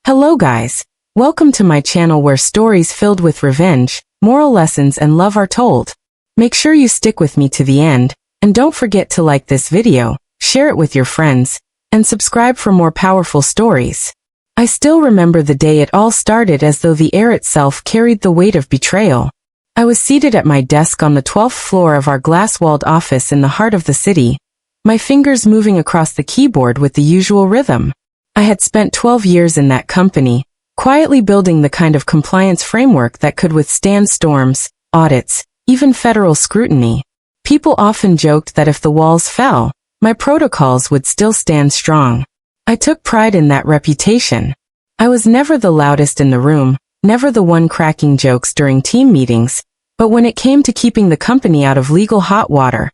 Hello guys, welcome to my channel where stories filled with revenge, moral lessons and love are told. Make sure you stick with me to the end, and don't forget to like this video, share it with your friends, and subscribe for more powerful stories. I still remember the day it all started as though the air itself carried the weight of betrayal. I was seated at my desk on the 12th floor of our glass-walled office in the heart of the city, my fingers moving across the keyboard with the usual rhythm. I had spent 12 years in that company, quietly building the kind of compliance framework that could withstand storms, audits, even federal scrutiny. People often joked that if the walls fell, my protocols would still stand strong. I took pride in that reputation. I was never the loudest in the room, never the one cracking jokes during team meetings, but when it came to keeping the company out of legal hot water,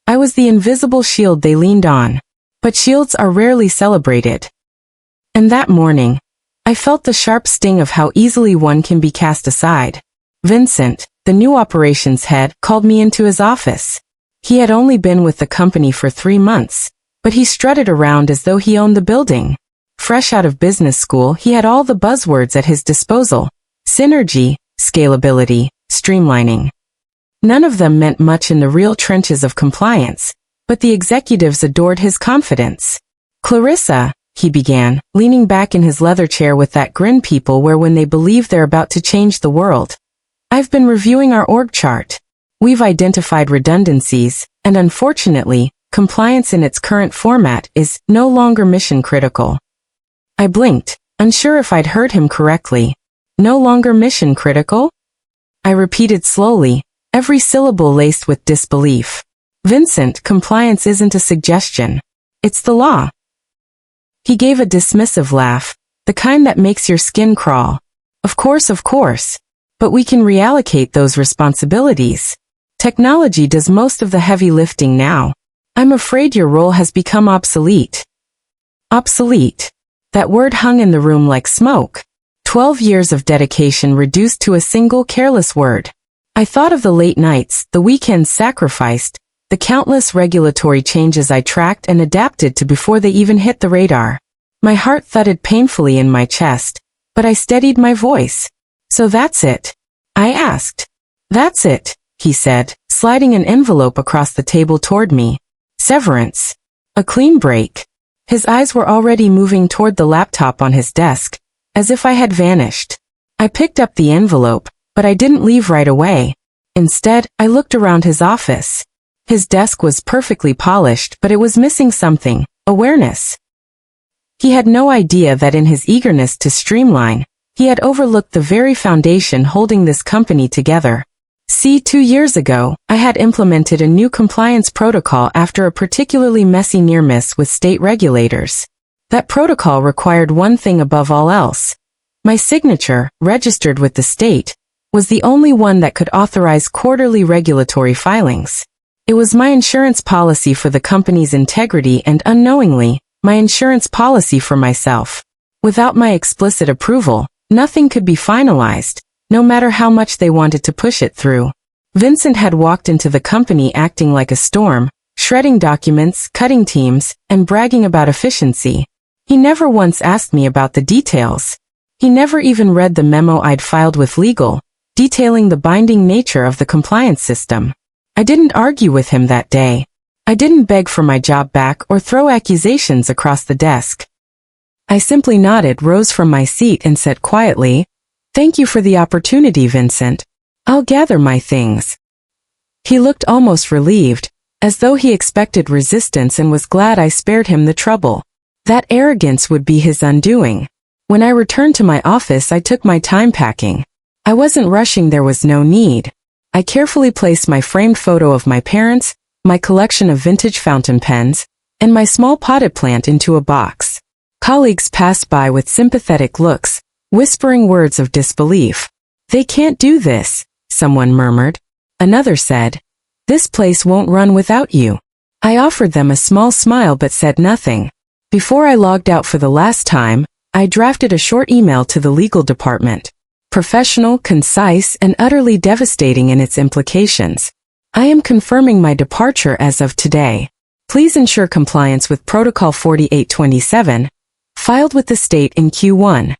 I was the invisible shield they leaned on. But shields are rarely celebrated. And that morning, I felt the sharp sting of how easily one can be cast aside. Vincent, the new operations head, called me into his office. He had only been with the company for 3 months, but he strutted around as though he owned the building. Fresh out of business school, he had all the buzzwords at his disposal: synergy, scalability, streamlining. None of them meant much in the real trenches of compliance, but the executives adored his confidence. "Clarissa," he began, leaning back in his leather chair with that grin people wear when they believe they're about to change the world. "I've been reviewing our org chart. We've identified redundancies, and unfortunately, compliance in its current format is no longer mission critical." I blinked, unsure if I'd heard him correctly. No longer mission critical? I repeated slowly, every syllable laced with disbelief. "Vincent, compliance isn't a suggestion. It's the law." He gave a dismissive laugh, the kind that makes your skin crawl. Of course. But we can reallocate those responsibilities. Technology does most of the heavy lifting now. I'm afraid your role has become obsolete." Obsolete. That word hung in the room like smoke. 12 years of dedication reduced to a single careless word. I thought of the late nights, the weekends sacrificed, the countless regulatory changes I tracked and adapted to before they even hit the radar. My heart thudded painfully in my chest, but I steadied my voice. "So that's it?" I asked. "That's it," he said, sliding an envelope across the table toward me. "Severance. A clean break." His eyes were already moving toward the laptop on his desk, as if I had vanished. I picked up the envelope, but I didn't leave right away. Instead, I looked around his office. His desk was perfectly polished, but it was missing something: awareness. He had no idea that in his eagerness to streamline, he had overlooked the very foundation holding this company together. See, 2 years ago, I had implemented a new compliance protocol after a particularly messy near-miss with state regulators. That protocol required one thing above all else. My signature, registered with the state, was the only one that could authorize quarterly regulatory filings. It was my insurance policy for the company's integrity and, unknowingly, my insurance policy for myself. Without my explicit approval, nothing could be finalized, no matter how much they wanted to push it through. Vincent had walked into the company acting like a storm, shredding documents, cutting teams, and bragging about efficiency. He never once asked me about the details. He never even read the memo I'd filed with legal, detailing the binding nature of the compliance system. I didn't argue with him that day. I didn't beg for my job back or throw accusations across the desk. I simply nodded, rose from my seat and said quietly, "Thank you for the opportunity, Vincent. I'll gather my things." He looked almost relieved, as though he expected resistance and was glad I spared him the trouble. That arrogance would be his undoing. When I returned to my office, I took my time packing. I wasn't rushing, there was no need. I carefully placed my framed photo of my parents, my collection of vintage fountain pens, and my small potted plant into a box. Colleagues passed by with sympathetic looks, whispering words of disbelief. "They can't do this," someone murmured. Another said, "This place won't run without you." I offered them a small smile but said nothing. Before I logged out for the last time, I drafted a short email to the legal department. Professional, concise, and utterly devastating in its implications. "I am confirming my departure as of today. Please ensure compliance with Protocol 4827, filed with the state in Q1.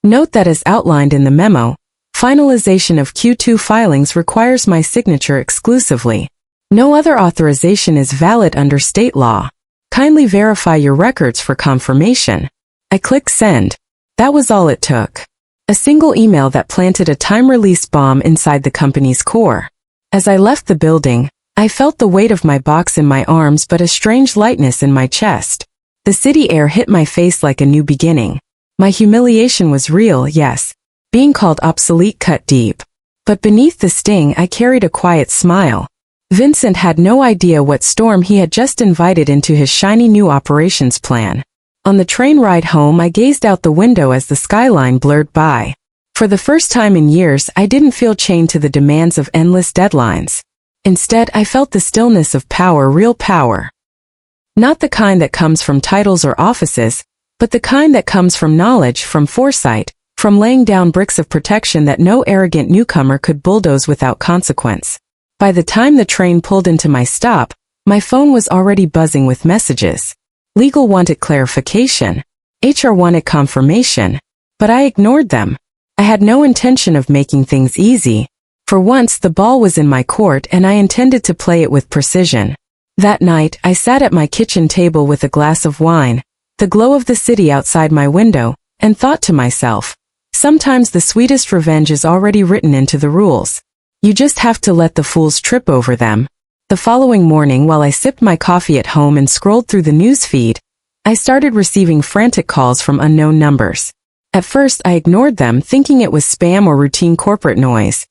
Note that as outlined in the memo, finalization of Q2 filings requires my signature exclusively. No other authorization is valid under state law. Kindly verify your records for confirmation. I clicked send. That was all it took. A single email that planted a time-release bomb inside the company's core. As I left the building, I felt the weight of my box in my arms but a strange lightness in my chest. The city air hit my face like a new beginning. My humiliation was real, yes. Being called obsolete cut deep. But beneath the sting I carried a quiet smile. Vincent had no idea what storm he had just invited into his shiny new operations plan. On the train ride home I gazed out the window as the skyline blurred by. For the first time in years I didn't feel chained to the demands of endless deadlines. Instead I felt the stillness of power, real power. Not the kind that comes from titles or offices, but the kind that comes from knowledge, from foresight, from laying down bricks of protection that no arrogant newcomer could bulldoze without consequence. By the time the train pulled into my stop, my phone was already buzzing with messages. Legal wanted clarification. HR wanted confirmation. But I ignored them. I had no intention of making things easy. For once the ball was in my court and I intended to play it with precision. That night I sat at my kitchen table with a glass of wine, the glow of the city outside my window, and thought to myself, sometimes the sweetest revenge is already written into the rules. You just have to let the fools trip over them. The following morning while I sipped my coffee at home and scrolled through the news feed, I started receiving frantic calls from unknown numbers. At first I ignored them thinking it was spam or routine corporate noise.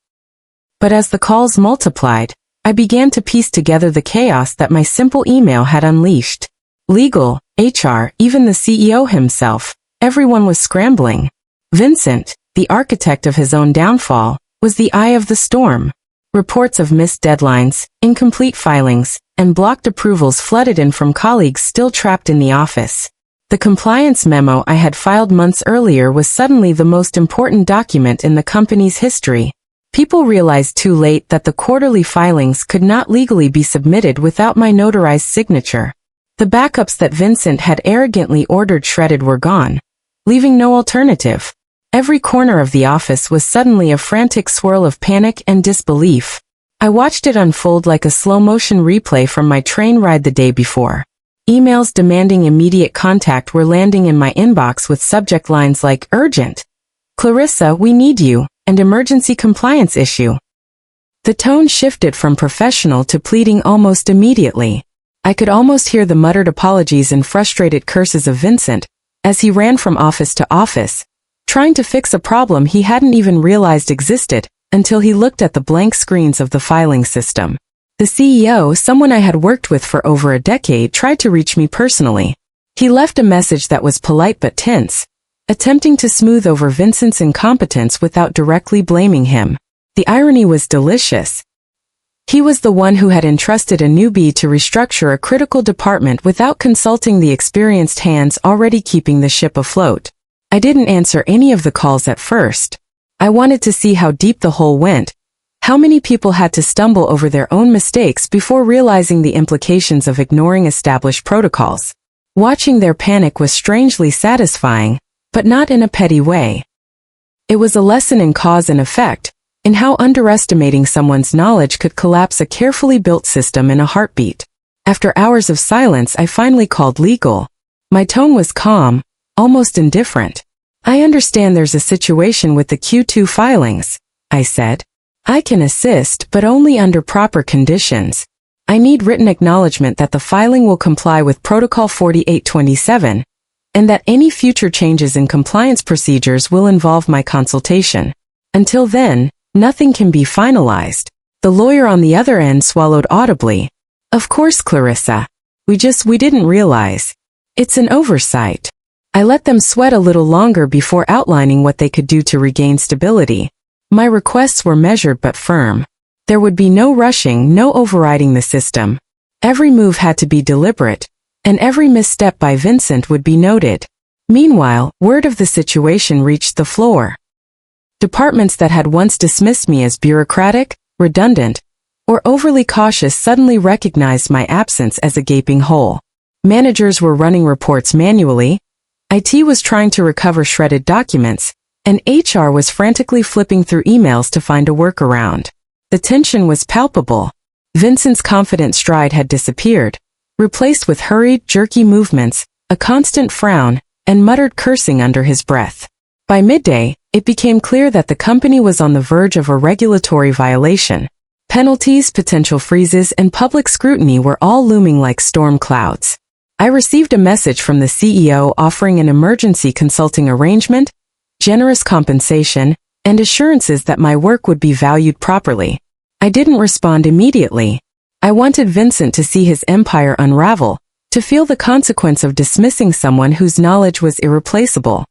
But as the calls multiplied, I began to piece together the chaos that my simple email had unleashed. Legal, HR, even the CEO himself, everyone was scrambling. Vincent, the architect of his own downfall, was the eye of the storm. Reports of missed deadlines, incomplete filings, and blocked approvals flooded in from colleagues still trapped in the office. The compliance memo I had filed months earlier was suddenly the most important document in the company's history. People realized too late that the quarterly filings could not legally be submitted without my notarized signature. The backups that Vincent had arrogantly ordered shredded were gone, leaving no alternative. Every corner of the office was suddenly a frantic swirl of panic and disbelief. I watched it unfold like a slow-motion replay from my train ride the day before. Emails demanding immediate contact were landing in my inbox with subject lines like urgent, Clarissa, we need you, and emergency compliance issue. The tone shifted from professional to pleading almost immediately. I could almost hear the muttered apologies and frustrated curses of Vincent as he ran from office to office, trying to fix a problem he hadn't even realized existed until he looked at the blank screens of the filing system. The CEO, someone I had worked with for over a decade, tried to reach me personally. He left a message that was polite but tense, attempting to smooth over Vincent's incompetence without directly blaming him. The irony was delicious. He was the one who had entrusted a newbie to restructure a critical department without consulting the experienced hands already keeping the ship afloat. I didn't answer any of the calls at first. I wanted to see how deep the hole went, how many people had to stumble over their own mistakes before realizing the implications of ignoring established protocols. Watching their panic was strangely satisfying, but not in a petty way. It was a lesson in cause and effect, in how underestimating someone's knowledge could collapse a carefully built system in a heartbeat. After hours of silence, I finally called legal. My tone was calm, almost indifferent. I understand there's a situation with the Q2 filings, I said. I can assist, but only under proper conditions. I need written acknowledgement that the filing will comply with Protocol 4827, and that any future changes in compliance procedures will involve my consultation. Until then, nothing can be finalized. The lawyer on the other end swallowed audibly. Of course, Clarissa. We didn't realize. It's an oversight. I let them sweat a little longer before outlining what they could do to regain stability. My requests were measured but firm. There would be no rushing, no overriding the system. Every move had to be deliberate, and every misstep by Vincent would be noted. Meanwhile, word of the situation reached the floor. Departments that had once dismissed me as bureaucratic, redundant, or overly cautious suddenly recognized my absence as a gaping hole. Managers were running reports manually. IT was trying to recover shredded documents, and HR was frantically flipping through emails to find a workaround. The tension was palpable. Vincent's confident stride had disappeared, replaced with hurried, jerky movements, a constant frown, and muttered cursing under his breath. By midday, it became clear that the company was on the verge of a regulatory violation. Penalties, potential freezes, and public scrutiny were all looming like storm clouds. I received a message from the CEO offering an emergency consulting arrangement, generous compensation, and assurances that my work would be valued properly. I didn't respond immediately. I wanted Vincent to see his empire unravel, to feel the consequence of dismissing someone whose knowledge was irreplaceable.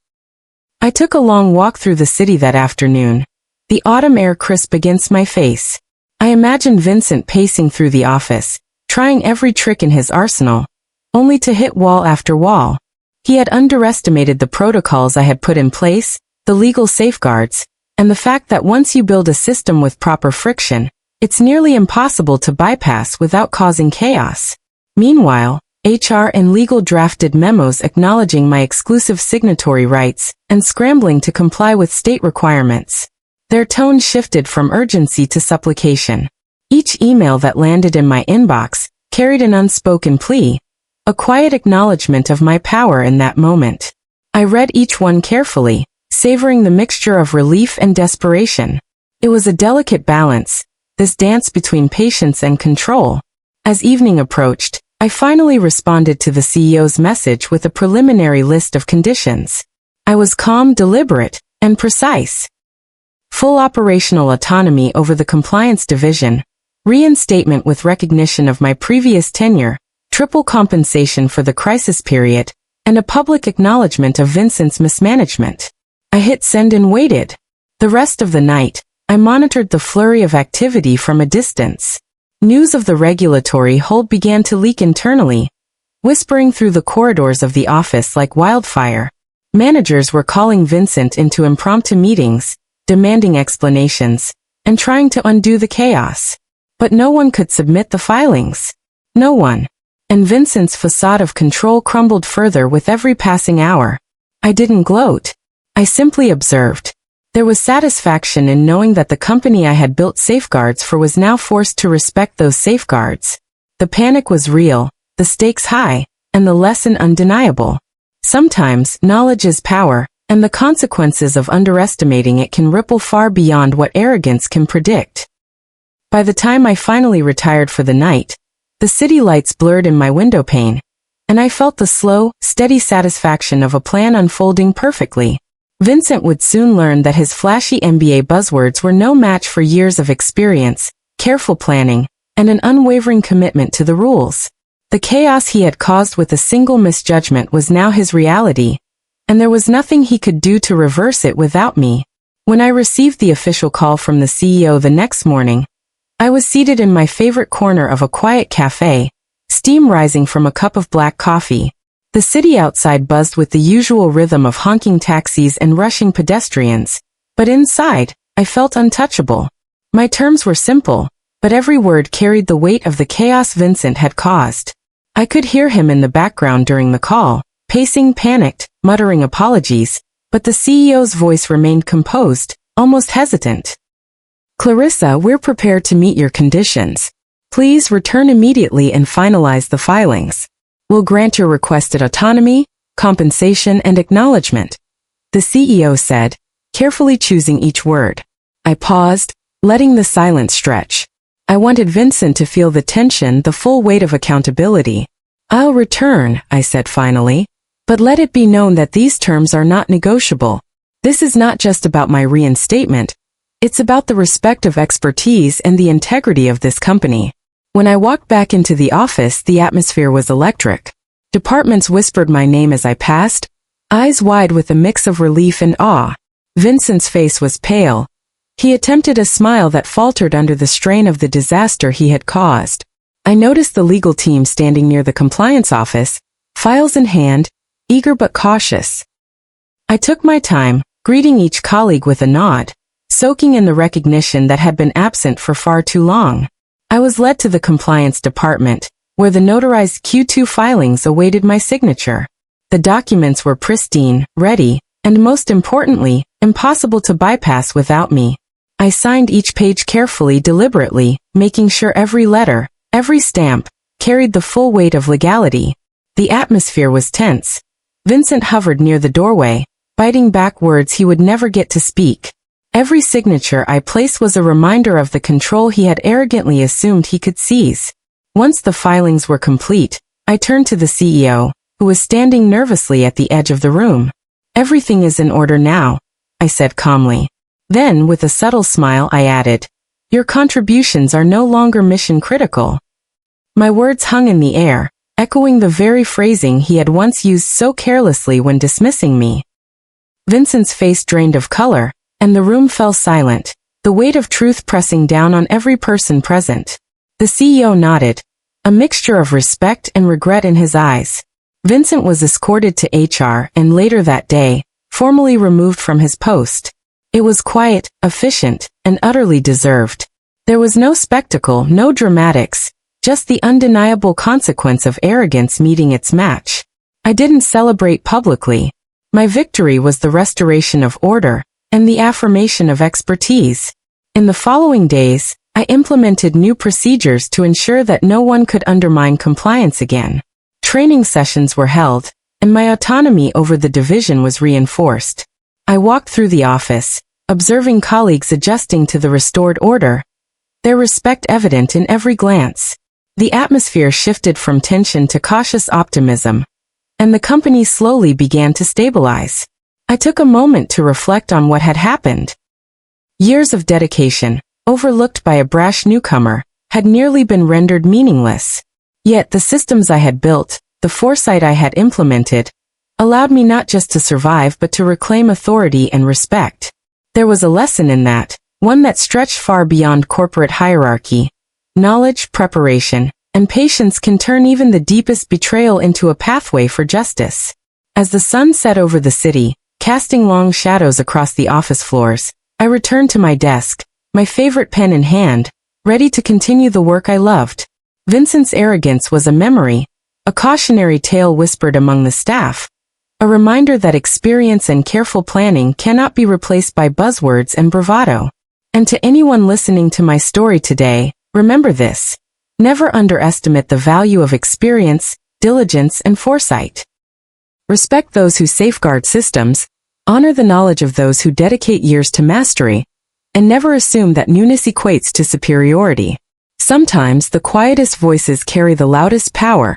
I took a long walk through the city that afternoon, the autumn air crisp against my face. I imagined Vincent pacing through the office, trying every trick in his arsenal, only to hit wall after wall. He had underestimated the protocols I had put in place, the legal safeguards, and the fact that once you build a system with proper friction, it's nearly impossible to bypass without causing chaos. Meanwhile, HR and legal drafted memos acknowledging my exclusive signatory rights and scrambling to comply with state requirements. Their tone shifted from urgency to supplication. Each email that landed in my inbox carried an unspoken plea, a quiet acknowledgement of my power in that moment. I read each one carefully, savoring the mixture of relief and desperation. It was a delicate balance, this dance between patience and control. As evening approached, I finally responded to the CEO's message with a preliminary list of conditions. I was calm, deliberate, and precise. Full operational autonomy over the compliance division, reinstatement with recognition of my previous tenure, triple compensation for the crisis period, and a public acknowledgement of Vincent's mismanagement. I hit send and waited. The rest of the night, I monitored the flurry of activity from a distance. News of the regulatory hold began to leak internally, whispering through the corridors of the office like wildfire. Managers were calling Vincent into impromptu meetings, demanding explanations, and trying to undo the chaos. But no one could submit the filings. No one. And Vincent's facade of control crumbled further with every passing hour. I didn't gloat. I simply observed. There was satisfaction in knowing that the company I had built safeguards for was now forced to respect those safeguards. The panic was real, the stakes high, and the lesson undeniable. Sometimes, knowledge is power, and the consequences of underestimating it can ripple far beyond what arrogance can predict. By the time I finally retired for the night, the city lights blurred in my window pane, and I felt the slow, steady satisfaction of a plan unfolding perfectly. Vincent would soon learn that his flashy MBA buzzwords were no match for years of experience, careful planning, and an unwavering commitment to the rules. The chaos he had caused with a single misjudgment was now his reality, and there was nothing he could do to reverse it without me. When I received the official call from the CEO the next morning, I was seated in my favorite corner of a quiet cafe, steam rising from a cup of black coffee. The city outside buzzed with the usual rhythm of honking taxis and rushing pedestrians, but inside, I felt untouchable. My terms were simple, but every word carried the weight of the chaos Vincent had caused. I could hear him in the background during the call, pacing, panicked, muttering apologies, but the CEO's voice remained composed, almost hesitant. "Clarissa, we're prepared to meet your conditions. Please return immediately and finalize the filings. We'll grant your requested autonomy, compensation, and acknowledgement," the CEO said, carefully choosing each word. I paused, letting the silence stretch. I wanted Vincent to feel the tension, the full weight of accountability. "I'll return," I said finally, "but let it be known that these terms are not negotiable. This is not just about my reinstatement. It's about the respect of expertise and the integrity of this company." When I walked back into the office, the atmosphere was electric. Departments whispered my name as I passed, eyes wide with a mix of relief and awe. Vincent's face was pale. He attempted a smile that faltered under the strain of the disaster he had caused. I noticed the legal team standing near the compliance office, files in hand, eager but cautious. I took my time, greeting each colleague with a nod, soaking in the recognition that had been absent for far too long. I was led to the compliance department, where the notarized Q2 filings awaited my signature. The documents were pristine, ready, and most importantly, impossible to bypass without me. I signed each page carefully, deliberately, making sure every letter, every stamp, carried the full weight of legality. The atmosphere was tense. Vincent hovered near the doorway, biting back words he would never get to speak. Every signature I placed was a reminder of the control he had arrogantly assumed he could seize. Once the filings were complete, I turned to the CEO, who was standing nervously at the edge of the room. "Everything is in order now," I said calmly. Then, with a subtle smile, I added, "Your contributions are no longer mission critical." My words hung in the air, echoing the very phrasing he had once used so carelessly when dismissing me. Vincent's face drained of color, and the room fell silent, the weight of truth pressing down on every person present. The CEO nodded, a mixture of respect and regret in his eyes. Vincent was escorted to HR and later that day, formally removed from his post. It was quiet, efficient, and utterly deserved. There was no spectacle, no dramatics, just the undeniable consequence of arrogance meeting its match. I didn't celebrate publicly. My victory was the restoration of order and the affirmation of expertise. In the following days, I implemented new procedures to ensure that no one could undermine compliance again. Training sessions were held, and my autonomy over the division was reinforced. I walked through the office, observing colleagues adjusting to the restored order, their respect evident in every glance. The atmosphere shifted from tension to cautious optimism, and the company slowly began to stabilize. I took a moment to reflect on what had happened. Years of dedication, overlooked by a brash newcomer, had nearly been rendered meaningless. Yet the systems I had built, the foresight I had implemented, allowed me not just to survive but to reclaim authority and respect. There was a lesson in that, one that stretched far beyond corporate hierarchy. Knowledge, preparation, and patience can turn even the deepest betrayal into a pathway for justice. As the sun set over the city, casting long shadows across the office floors, I returned to my desk, my favorite pen in hand, ready to continue the work I loved. Vincent's arrogance was a memory, a cautionary tale whispered among the staff, a reminder that experience and careful planning cannot be replaced by buzzwords and bravado. And to anyone listening to my story today, remember this: never underestimate the value of experience, diligence, and foresight. Respect those who safeguard systems, honor the knowledge of those who dedicate years to mastery, and never assume that newness equates to superiority. Sometimes the quietest voices carry the loudest power,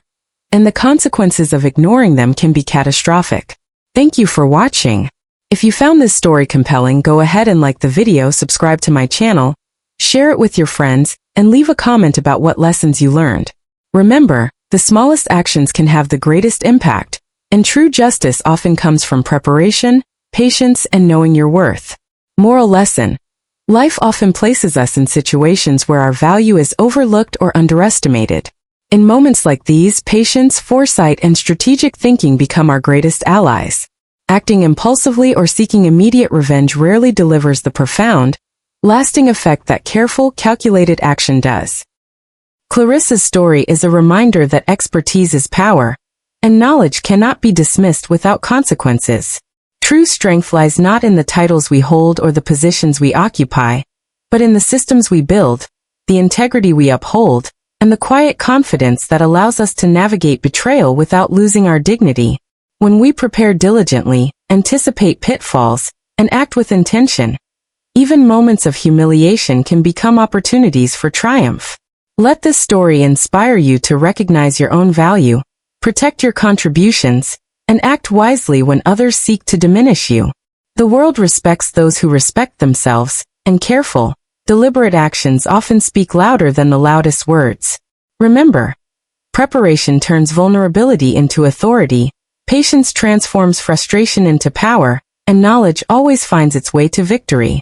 and the consequences of ignoring them can be catastrophic. Thank you for watching. If you found this story compelling, go ahead and like the video, subscribe to my channel, share it with your friends, and leave a comment about what lessons you learned. Remember, the smallest actions can have the greatest impact, and true justice often comes from preparation, patience, and knowing your worth. Moral lesson: life often places us in situations where our value is overlooked or underestimated. In moments like these, patience, foresight, and strategic thinking become our greatest allies. Acting impulsively or seeking immediate revenge rarely delivers the profound, lasting effect that careful, calculated action does. Clarissa's story is a reminder that expertise is power, and knowledge cannot be dismissed without consequences. True strength lies not in the titles we hold or the positions we occupy, but in the systems we build, the integrity we uphold, and the quiet confidence that allows us to navigate betrayal without losing our dignity. When we prepare diligently, anticipate pitfalls, and act with intention, even moments of humiliation can become opportunities for triumph. Let this story inspire you to recognize your own value, protect your contributions, and act wisely when others seek to diminish you. The world respects those who respect themselves, and careful, deliberate actions often speak louder than the loudest words. Remember, preparation turns vulnerability into authority, patience transforms frustration into power, and knowledge always finds its way to victory.